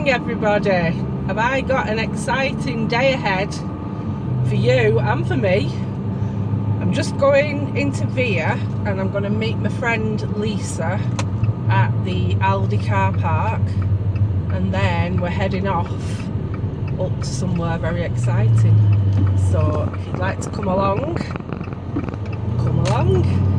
morning, everybody. Have I got an exciting day ahead for you and for me? I'm just going into Via and I'm going to meet my friend Lisa at the Aldi car park, and then we're heading off up to somewhere very exciting. So if you'd like to come along, come along.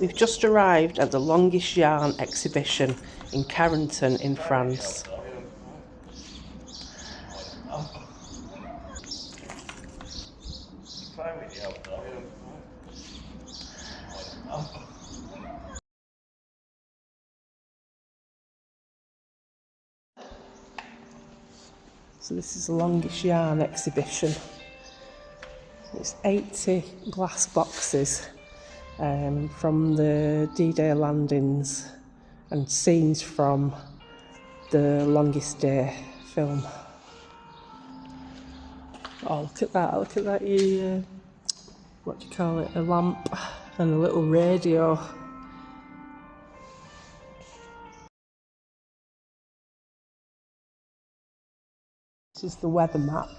We've just arrived at the Longest Yarn exhibition in Carentan in France. So this is the Longest Yarn exhibition. It's 80 glass boxes from the D-Day landings and scenes from the Longest Day film. Oh, look at that, what do you call it, a lamp and a little radio. This is the weather map,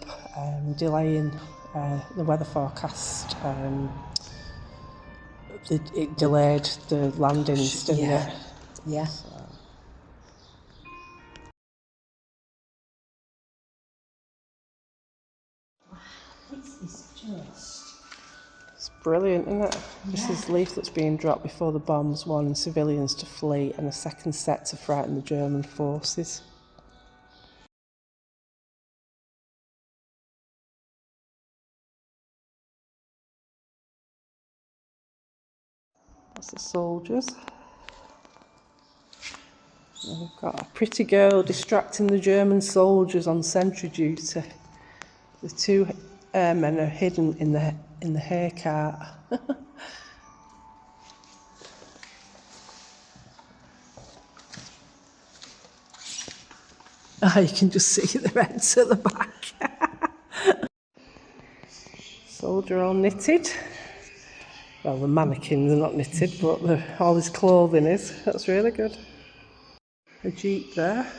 delaying the weather forecast. It delayed the landings, didn't it? Yeah. It's brilliant, isn't it? This is leaflets being dropped before the bombs, warning civilians to flee, and a second set to frighten the German forces. That's the soldiers. And we've got a pretty girl distracting the German soldiers on sentry duty. The two airmen are hidden in the hay cart. You can just see their heads at the back. Soldier all knitted. Well, the mannequins are not knitted, but all his clothing is. That's really good. A jeep there.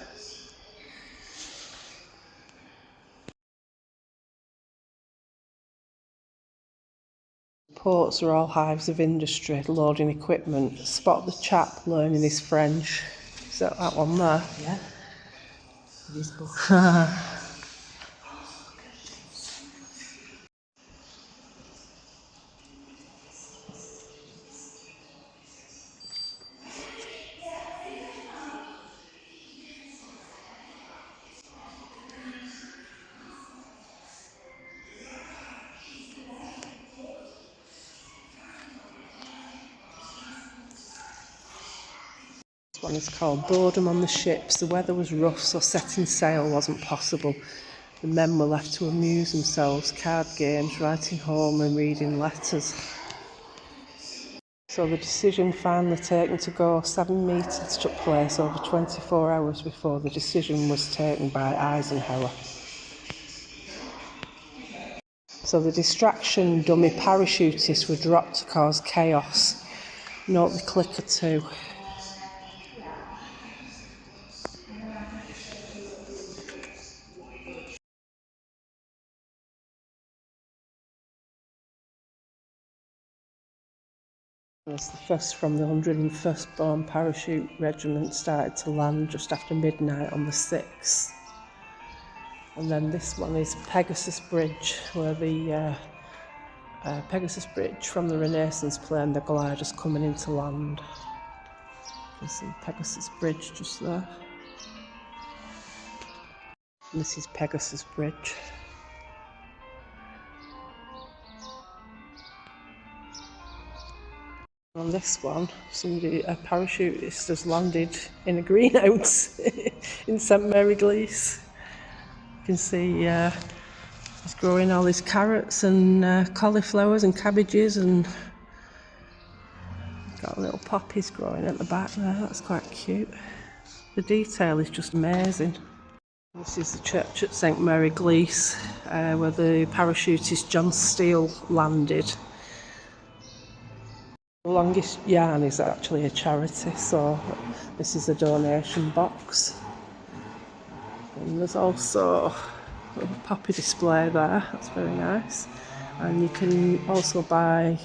Ports are all hives of industry, loading equipment. Spot the chap learning his French. Is that one there? Yeah. This book. This one is called Boredom on the Ships. The weather was rough, so setting sail wasn't possible. The men were left to amuse themselves, card games, writing home and reading letters. So the decision finally taken to go, 7 meetings took place over 24 hours before the decision was taken by Eisenhower. So the distraction dummy parachutists were dropped to cause chaos. Note the clicker too. As the first from the 101st Bomb Parachute Regiment started to land just after midnight on the 6th. And then this one is Pegasus Bridge, where the Pegasus Bridge from the Renaissance plane, the gliders coming into land. You can see Pegasus Bridge just there. And this is Pegasus Bridge. On this one, a parachutist has landed in a greenhouse in St Mere Eglise. You can see he's growing all his carrots and cauliflowers and cabbages, and got little poppies growing at the back there. That's quite cute. The detail is just amazing. This is the church at St Mere Eglise, where the parachutist John Steele landed. The Longest Yarn is actually a charity, so this is a donation box. And there's also a poppy display there, that's very nice. And you can also buy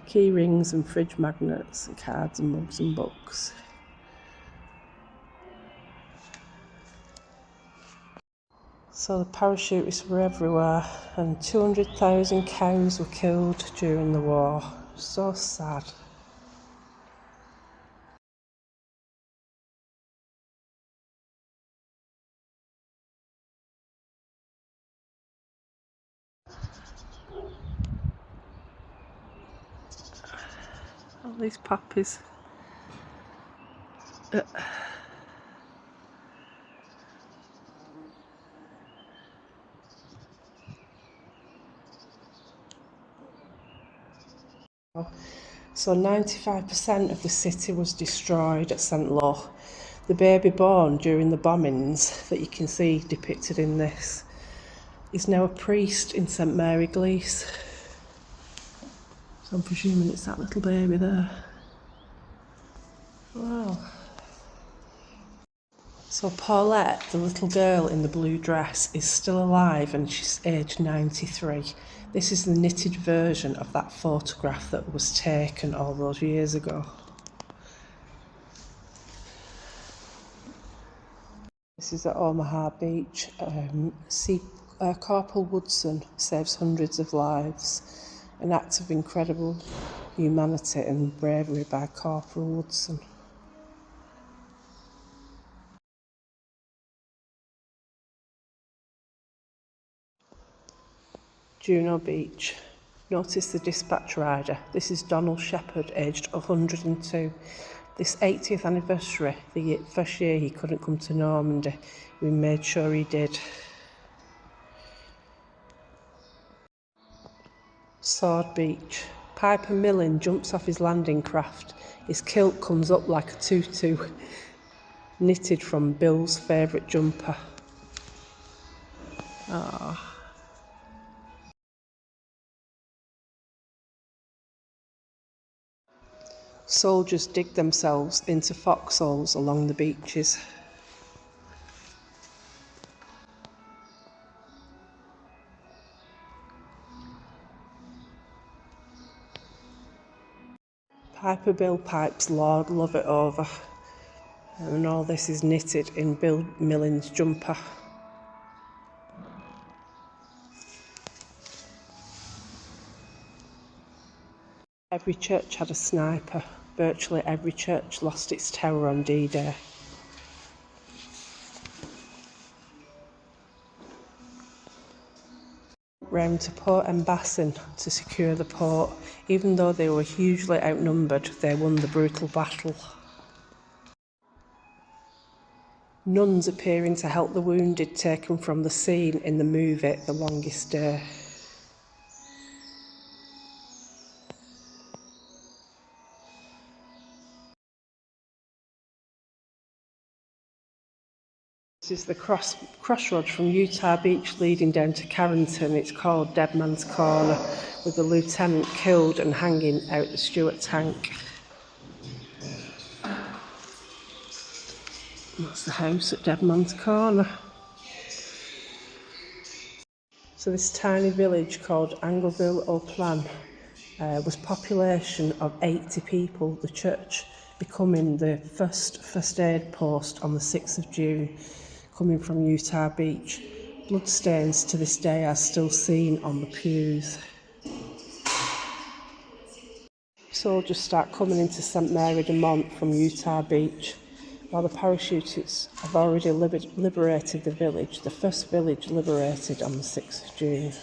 key rings and fridge magnets and cards and mugs and books. So the parachutists were everywhere, and 200,000 cows were killed during the war. So sad. All these puppies. So 95% of the city was destroyed at St Lo. The baby born during the bombings that you can see depicted in this is now a priest in St Mere Eglise. So I'm presuming it's that little baby there. Wow. So Paulette, the little girl in the blue dress, is still alive and she's aged 93. This is the knitted version of that photograph that was taken all those years ago. This is at Omaha Beach. Corporal Woodson saves hundreds of lives. An act of incredible humanity and bravery by Corporal Woodson. Juno Beach. Notice the dispatch rider. This is Donald Shepherd, aged 102. This 80th anniversary, the first year he couldn't come to Normandy, we made sure he did. Sword Beach. Piper Millin jumps off his landing craft. His kilt comes up like a tutu, knitted from Bill's favourite jumper. Ah. Soldiers dig themselves into foxholes along the beaches. Piper Bill pipes Lord Love It Over. And all this is knitted in Bill Millin's jumper. Every church had a sniper. Virtually every church lost its tower on D-Day. Round to Port Embassin to secure the port. Even though they were hugely outnumbered, they won the brutal battle. Nuns appearing to help the wounded taken from the scene in the movie The Longest Day. This is the crossroads from Utah Beach leading down to Carentan. It's called Dead Man's Corner, with the lieutenant killed and hanging out the Stuart tank. That's the house at Dead Man's Corner. So this tiny village called Angleville-au-Plan was population of 80 people. The church becoming the first aid post on the 6th of June, coming from Utah Beach. Bloodstains to this day are still seen on the pews. Soldiers start coming into St Mary de Mont from Utah Beach. While the parachutists have already liberated the village, the first village liberated on the 6th of June.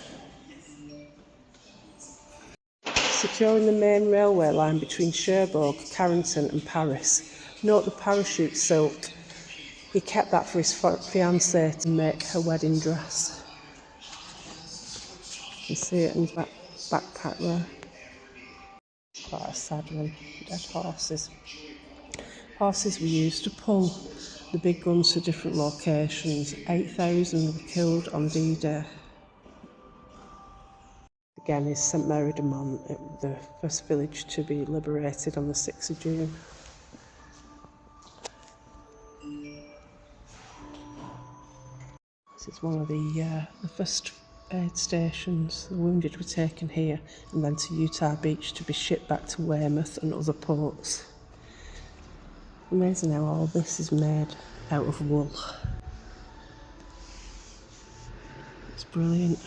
Securing the main railway line between Cherbourg, Carentan and Paris. Note the parachute silk. He kept that for his fiancée to make her wedding dress. You can see it in his backpack there. Quite a sad one. Dead horses. Horses were used to pull the big guns to different locations. 8,000 were killed on D-Day. Again is St Mere Eglise, the first village to be liberated on the 6th of June. This is one of the first aid stations. The wounded were taken here and then to Utah Beach to be shipped back to Weymouth and other ports. Amazing how all this is made out of wool. It's brilliant.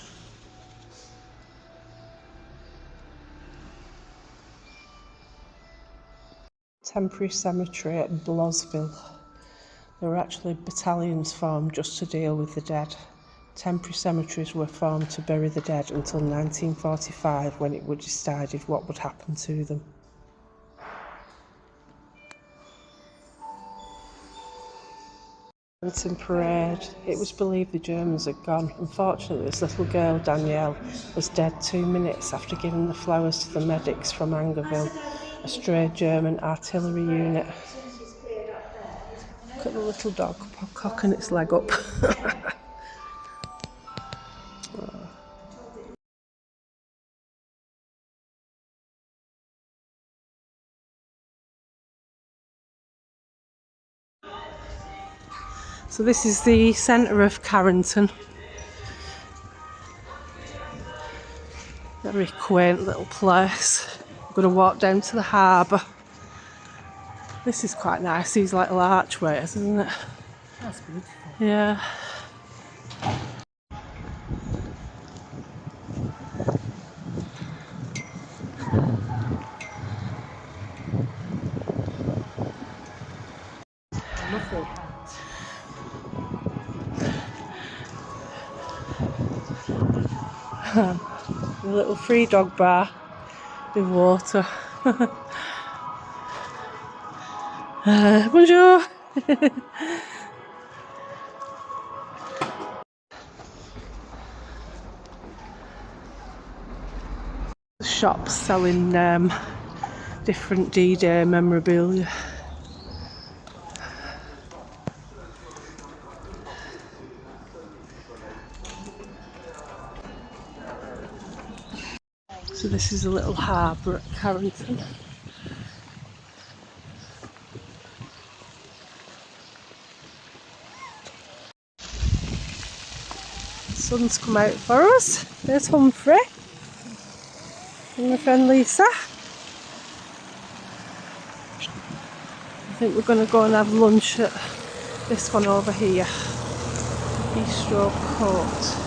Temporary cemetery at Blosville. There were actually battalions formed just to deal with the dead. Temporary cemeteries were formed to bury the dead until 1945, when it was decided what would happen to them. Carentan parade. It was believed the Germans had gone. Unfortunately, this little girl, Danielle, was dead 2 minutes after giving the flowers to the medics from Angerville, a stray German artillery unit. Look at the little dog cocking its leg up. So this is the centre of Carentan. Very quaint little place. I'm going to walk down to the harbour. This is quite nice, these little archways, isn't it? That's beautiful. Yeah. Lovely. A little free dog bar with water. Bonjour! Shops selling different D-Day memorabilia. So this is a little harbour at Carentan. The sun's come out for us. There's Humphrey and my friend Lisa. I think we're going to go and have lunch at this one over here, Bistro Court.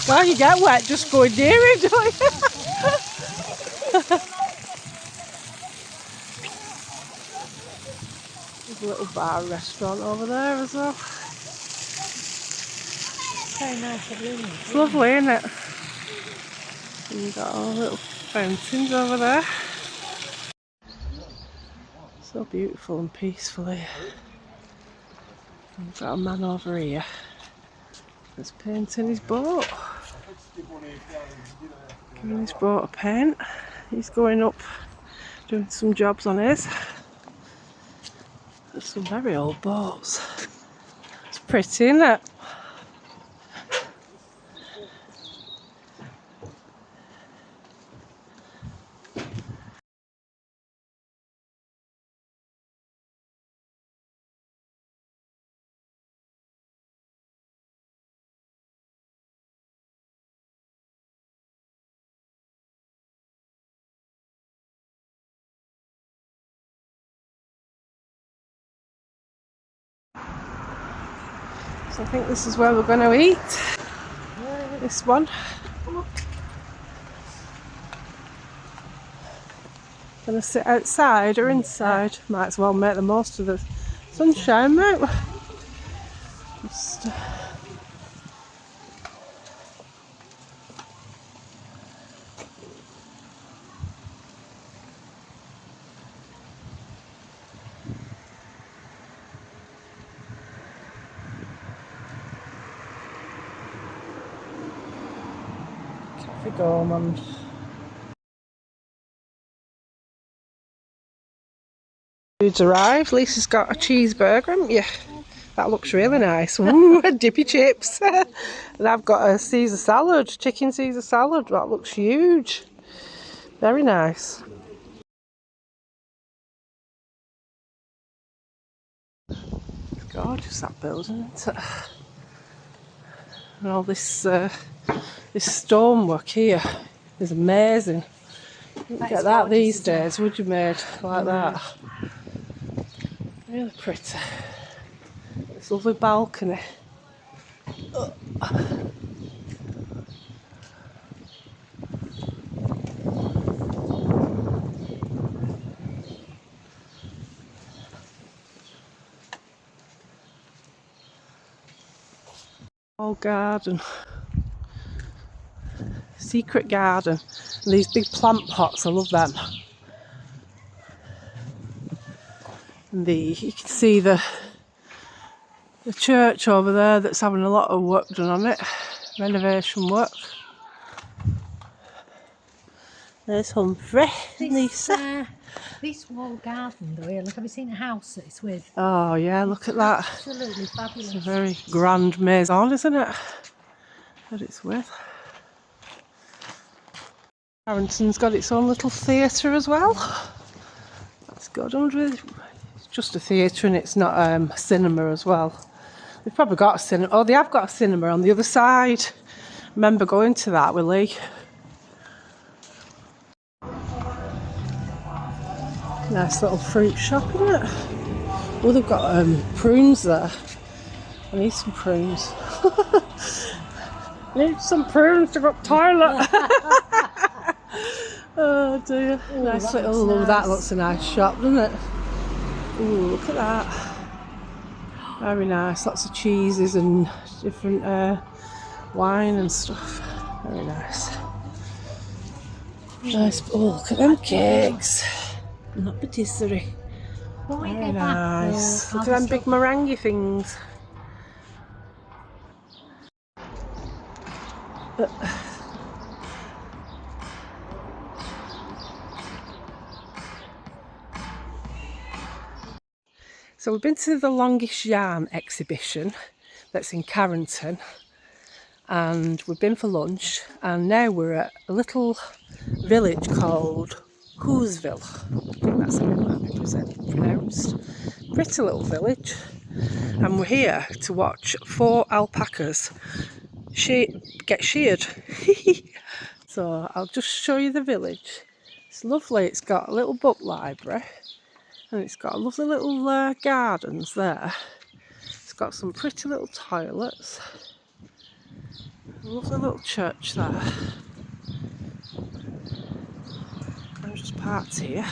Well, you get wet just going near it, don't you? There's a little bar restaurant over there as well. Very nice, It's lovely, isn't it? And you've got all the little fountains over there. So beautiful and peaceful here. And we've got a man over here that's painting his boat. Giving his boat a paint. He's going up doing some jobs on his. There's some very old boats. It's pretty, isn't it? So I think this is where we're going to eat. This one. Going to sit outside or inside? Might as well make the most of the sunshine, mate. Just, we go, Mum. Food's arrived. Lisa's got a cheeseburger, haven't you? That looks really nice. Ooh, dippy chips. And I've got a Caesar salad, chicken Caesar salad. That looks huge. Very nice. It's gorgeous, that building, isn't it? And all this this stonework here is amazing. You wouldn't get that these days, would you, made like that? Really pretty. This lovely balcony. Whole garden. Secret garden. And these big plant pots, I love them. And you can see the church over there that's having a lot of work done on it. Renovation work. There's Humphrey and Lisa. This whole garden though, here, look, have you seen a house that it's with? Oh yeah, look at that. Absolutely fabulous. It's a very grand maison, isn't it? That it's with. Carentan's got its own little theatre as well. That's good. I wonder if it's just a theatre and it's not a cinema as well. They've probably got a cinema. Oh, they have got a cinema on the other side. I remember going to that with Lee. Nice little fruit shop, isn't it? Oh, they've got prunes there. I need some prunes. I need some prunes to go to the toilet. Oh dear. Ooh, Nice that little, looks nice. that looks a nice shop, doesn't it? Ooh, look at that. Very nice. Lots of cheeses and different wine and stuff. Very nice. Nice. Oh, look at them cakes. Not patisserie. Very nice. Look at them big meringue things. So we've been to the Longest Yarn exhibition that's in Carentan, and we've been for lunch, and now we're at a little village called Whoville. I think that's how it might be pronounced. Pretty little village, and we're here to watch 4 alpacas get sheared. So I'll just show you the village. It's lovely. It's got a little book library, and it's got lovely little gardens there. It's got some pretty little toilets. A lovely little church there. I'm just parked here.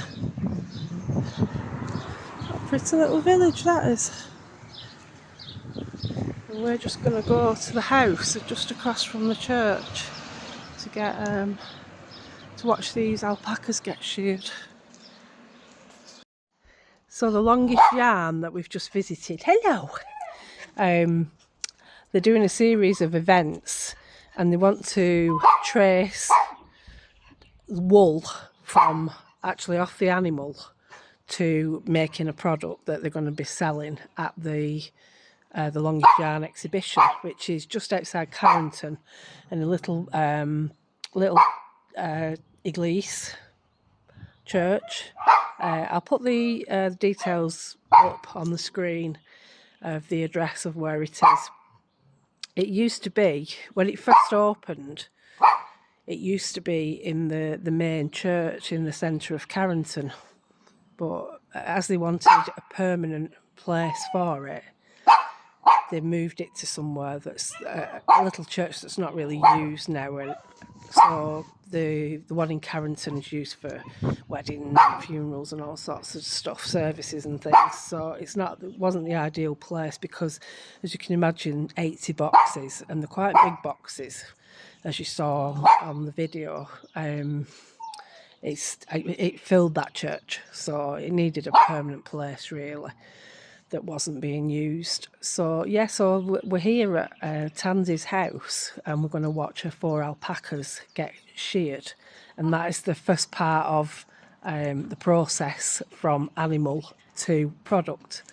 A pretty little village that is. And we're just going to go to the house just across from the church to get to watch these alpacas get sheared. So the Longest Yarn that we've just visited, hello! They're doing a series of events, and they want to trace wool from actually off the animal to making a product that they're going to be selling at the Longest Yarn exhibition, which is just outside Carentan, in a little Eglise church. I'll put the details up on the screen of the address of where it is. It used to be, when it first opened, it used to be in the main church in the centre of Carentan, but as they wanted a permanent place for it, they moved it to somewhere that's a little church that's not really used now. And so the one in Carentan is used for weddings and funerals and all sorts of stuff, services and things. So it wasn't the ideal place because, as you can imagine, 80 boxes, and they're quite big boxes, as you saw on the video. It filled that church, so it needed a permanent place really. that wasn't being used. So yeah, so we're here at Tansy's house, and we're going to watch her 4 alpacas get sheared, and that is the first part of the process from animal to product.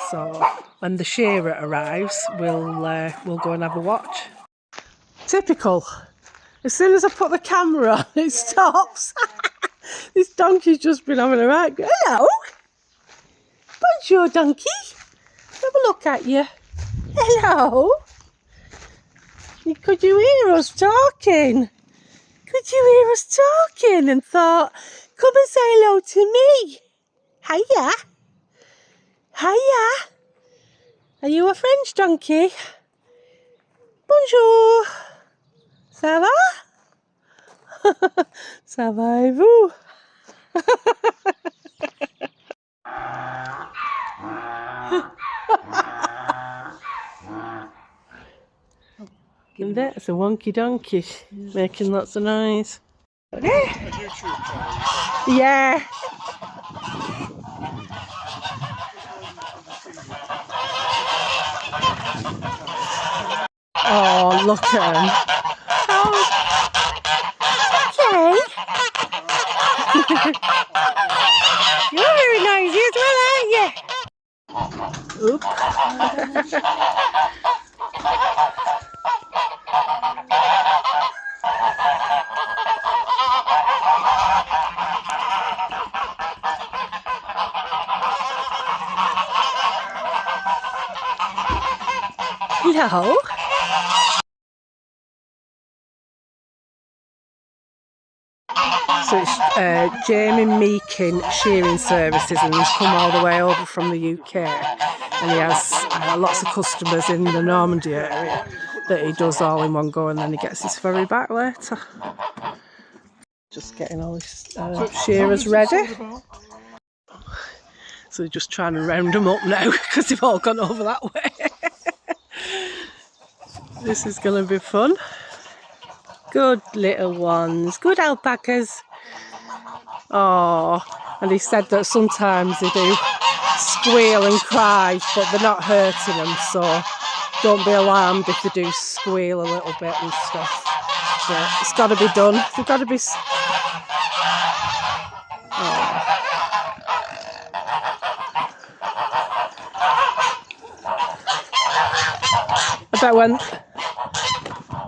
So when the shearer arrives, we'll go and have a watch. Typical. As soon as I put the camera on, it stops. This donkey's just been having a right go. Hello. Bonjour, donkey. Have a look at you. Hello. Could you hear us talking? Could you hear us talking and thought, come and say hello to me? Hiya. Hiya. Are you a French donkey? Bonjour. Ça va? Ça va et vous? And that's a wonky donkey making lots of noise. Okay. Yeah. Oh, look at him. Oh. Okay. You're very noisy as well, aren't you? Oop. Hello. So it's Jamie Meakin Shearing Services, and he's come all the way over from the UK, and he has lots of customers in the Normandy area that he does all in one go, and then he gets his ferry back later. Just getting all his shearers ready. So we're just trying to round them up now because they've all gone over that way. This is going to be fun. Good little ones, good alpacas. Oh, and he said that sometimes they do squeal and cry, but they're not hurting them, so don't be alarmed if they do squeal a little bit and stuff. But it's got to be done. They've got to be. Oh.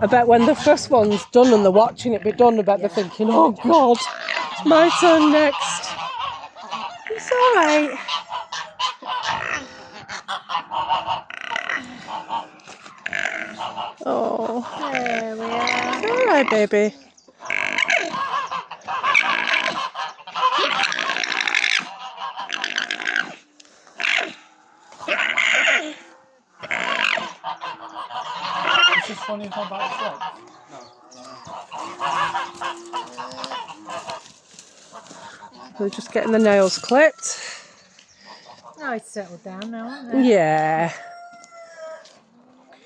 I bet when the first one's done and they're watching it be done, I bet they're thinking, oh God, it's my turn next. It's alright. Oh, there we are. It's alright, baby. Is this funny how about his legs? We're just getting the nails clipped. Oh, it's settled down now, isn't it? Yeah.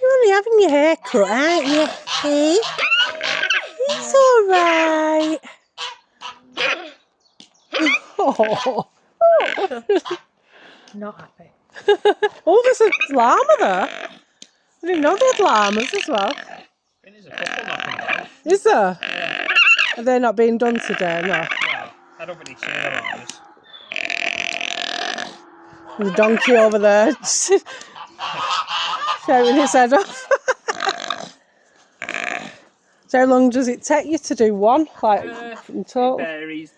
You're only having your hair cut, aren't you? Hey? It's alright. Oh. Not happy. Oh, there's a llama there. I didn't know they had llamas as well. There's a couple knocking about. Is there? Yeah. Are they not being done today? No. Well, I don't really see them others. There's a donkey over there shouting his head off. So how long does it take you to do one? Like in total? It varies.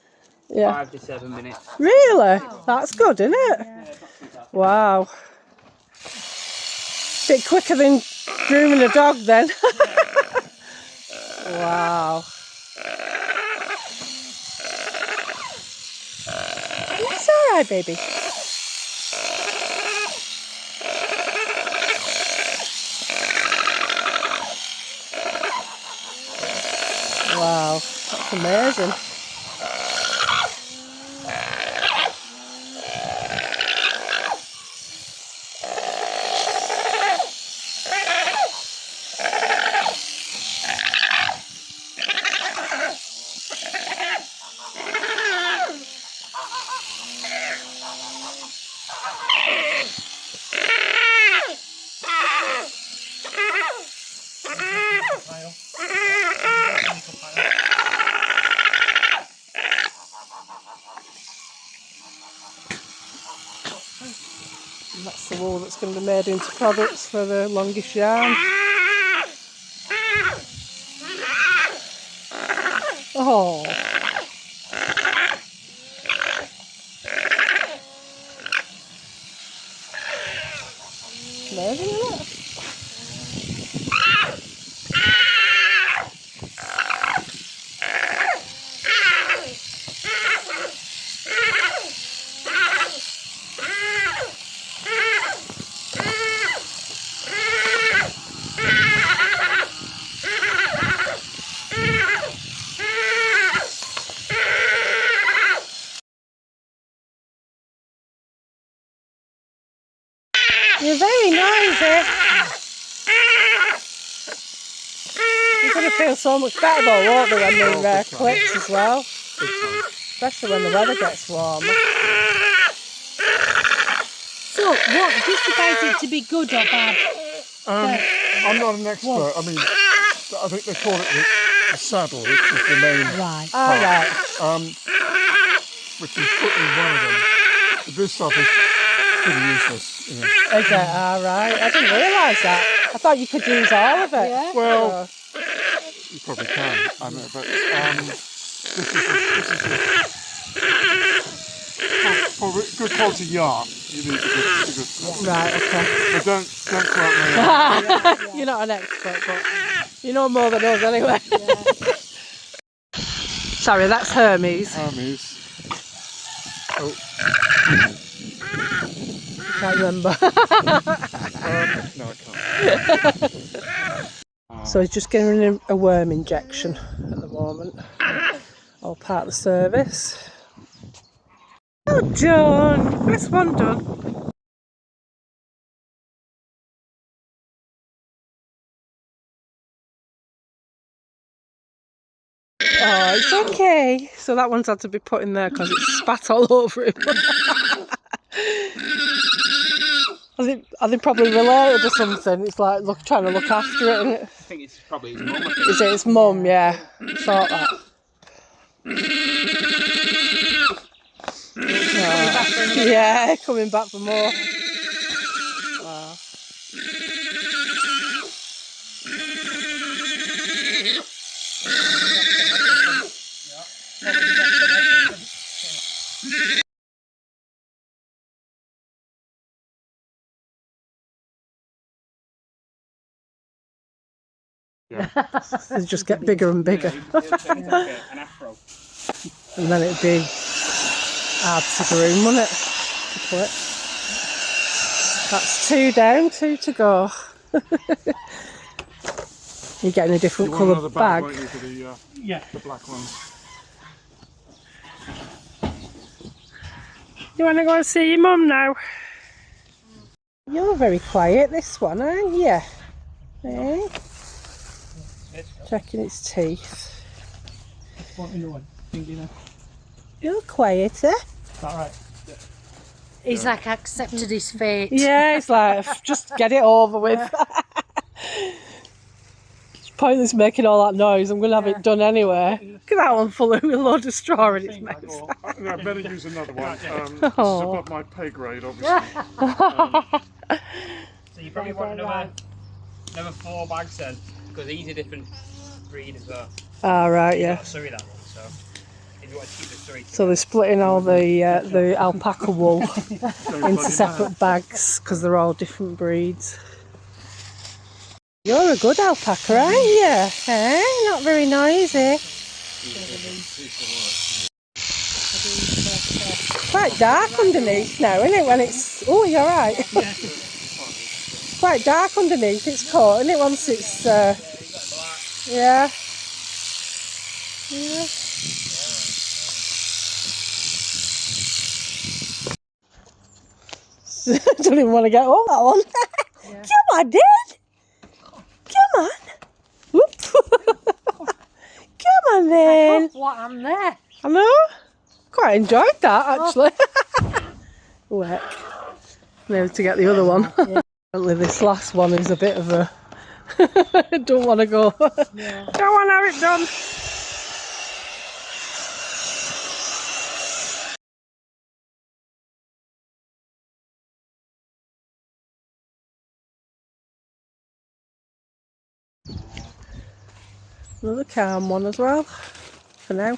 Yeah. 5 to 7 minutes. Really? That's good, isn't it? Yeah, Wow. Bit quicker than grooming a dog then. Wow. It's alright, baby. Wow, that's amazing. alpaca wool that's going to be made into products for the Longest Yarn. Oh. Amazing, isn't it? You're very noisy. You're going to feel so much better though, won't they, when they're clipped as well? Especially when the weather gets warmer. So, what justifies it to be good or bad? I'm not an expert. I mean, I think they call it the saddle, which is the main Right. part, Alright. which is putting one of them. This stuff is pretty useless. You know. Is it? Alright. I didn't realise that. I thought you could use all of it. Yeah. Well, you probably can, I know, but this is for good quality yarn. You need the good stuff. Right, okay. So don't quote me. You're not an expert, but you know more than us anyway. Sorry, that's Hermes. Hermes. Oh. Can't remember. No, I can't. So he's just getting a worm injection at the moment. All part of the service. Well done. This one done. Oh, it's okay. So that one's had to be put in there because it's spat all over him. Are they probably related or something? It's like trying to look after it, isn't it? I think it's probably his mum. Is it his mum? Yeah. Thought that. Oh. Yeah, coming back for more. Wow. Yeah. They just get bigger and bigger. An afro. And then it'd be hard to groom, wouldn't it? To clip. That's 2 down, 2 to go. You're getting a different You want colour another bag. won't you, for the black ones? You want to go and see your mum now? You're very quiet, this one, aren't you? Eh? Checking its teeth. You're quieter. He's like accepted his fate. Yeah, it's like, just get it over with. It's pointless making all that noise. I'm going to have it done anyway. Look at that one full of a load of straw in its mouth. No, I better use another one. This is above my pay grade, obviously. So you probably want another 4 bags then, because he's a different breed as well. Ah, right, yeah. Not Surrey that one, so if you want to keep the Surrey. So they're splitting all the alpaca wool into separate bags because they're all different breeds. You're a good alpaca, aren't you? Eh? Not very noisy. Quite dark underneath now, isn't it? When it's you're right. It's quite dark underneath its coat, isn't it? Once it's yeah. Yeah. Don't even want to get on that one. Yeah. Come on, Dad. Come on. Whoop. Come on then. What I'm there. I know. Quite enjoyed that actually. Wet. Now to get the other one. Yeah. Apparently this last one is a bit of a don't want to go. Yeah. Don't want to have it done. Another calm one as well, for now.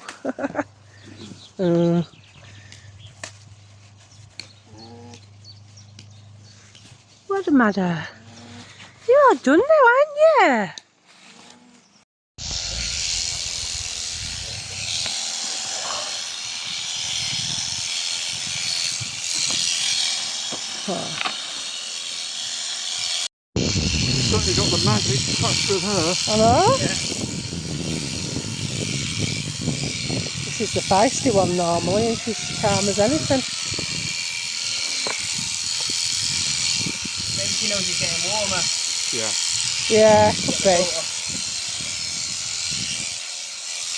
What a matter? You're done now, aren't you? Certainly got the magic touch with her. I know. Yeah. This is the feisty one normally, and she's calm as anything. Maybe she knows it's getting warmer. Yeah. Yeah, could be.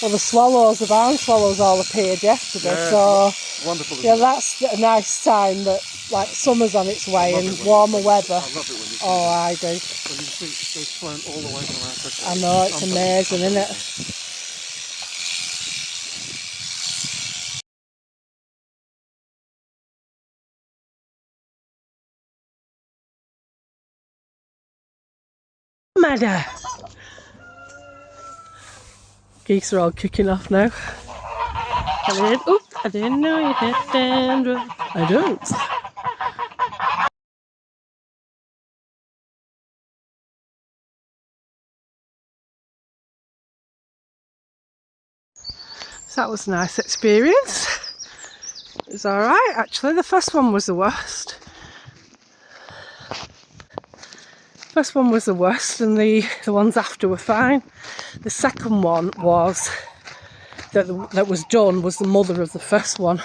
Well, the swallows, the barn swallows all appeared yesterday, Yeah. so Wonderful. yeah, that's a nice sign that like summer's on its way and warmer weather. I love it when you see Oh, I do. when you think they've flown all the way from Africa. I know, it's amazing, isn't it? Matter. Geese are all kicking off now. I didn't know you did, Dandra. I don't. So that was a nice experience. It was alright actually. The first one was the worst. First one was the worst and the ones after were fine. The second one was that was done was the mother of the first one.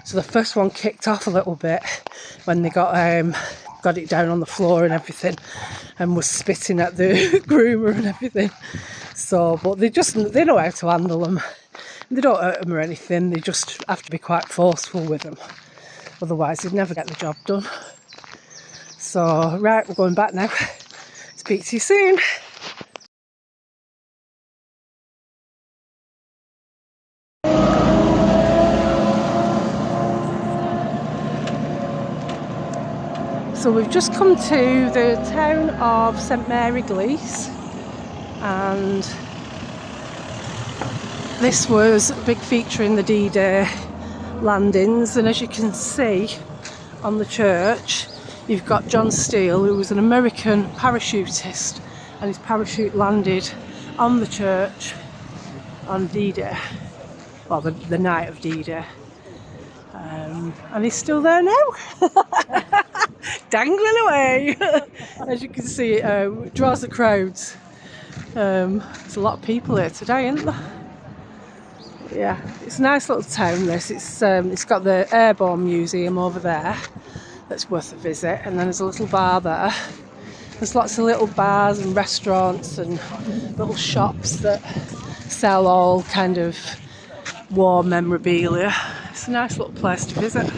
So the first one kicked off a little bit when they got it down on the floor and everything, and was spitting at the groomer and everything. So, but they know how to handle them. They don't hurt them or anything. They just have to be quite forceful with them. Otherwise, they'd never get the job done. So, right, we're going back now. Speak to you soon. So we've just come to the town of St Mere Eglise, and this was a big feature in the D-Day landings, and as you can see on the church you've got John Steele, who was an American parachutist, and his parachute landed on the church on D-Day, well the night of D-Day, and he's still there now. Dangling away. As you can see, it draws the crowds. There's a lot of people here today, isn't there? Yeah, it's a nice little town this. It's got the Airborne Museum over there that's worth a visit, and then there's a little bar there. There's lots of little bars and restaurants and little shops that sell all kind of war memorabilia. It's a nice little place to visit.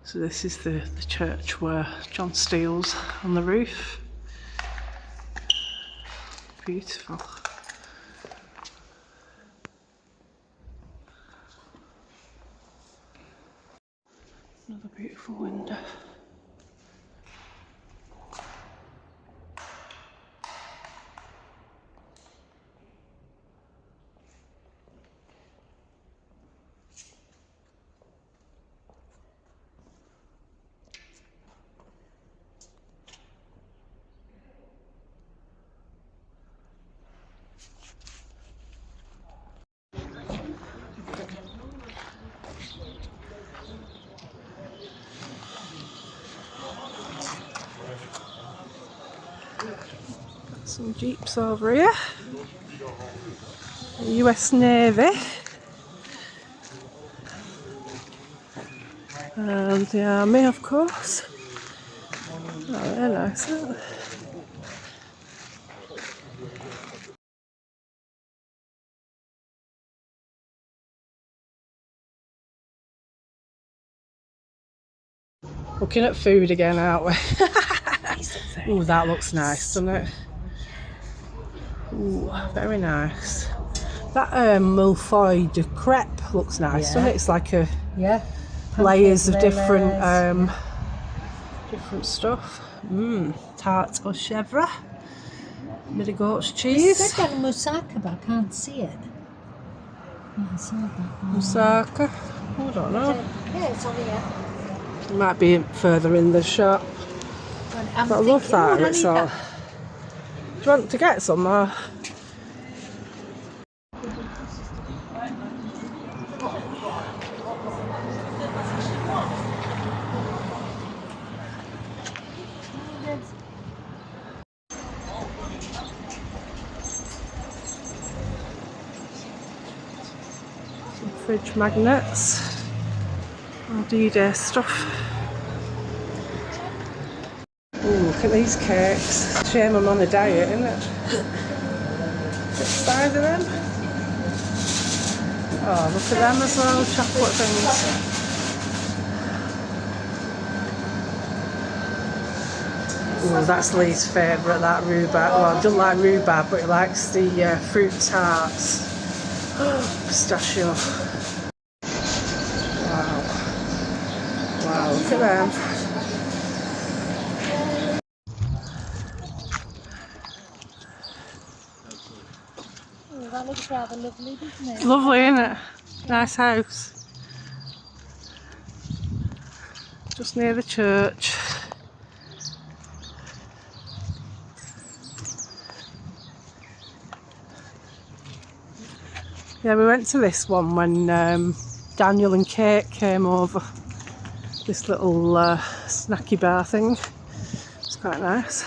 So this is the church where John Steele's on the roof. Beautiful. Another beautiful window. Some jeeps over here. The US Navy. And the Army, of course. Oh, they're nice, aren't they? Looking at food again, aren't we? Ooh, that looks nice, doesn't it? Ooh, very nice. That millefeuille de crepe looks nice, doesn't it? It's like a Yeah. layers of Pancake different layers. different stuff. Tarte au chèvre, bit of goat's It cheese. said on moussaka, but I can't see it. Yeah, I saw that one. Moussaka. I don't know. Yeah, it's on here. It might be further in the shop. But I love that. It's all. Do you want to get some? Or? Some fridge magnets. All D-Day stuff. Ooh, look at these cakes. Shame I'm on a diet, isn't it? The size of them. Oh, look at them as well, chocolate things. Ooh, that's Lee's favourite, that rhubarb. Well, I don't like rhubarb, but he likes the fruit tarts. Pistachio. Wow. Wow, look at them. That looks rather lovely, doesn't it? It's lovely, isn't it? Nice house. Just near the church. Yeah, we went to this one when Daniel and Kate came over. This little snacky bar thing. It's quite nice.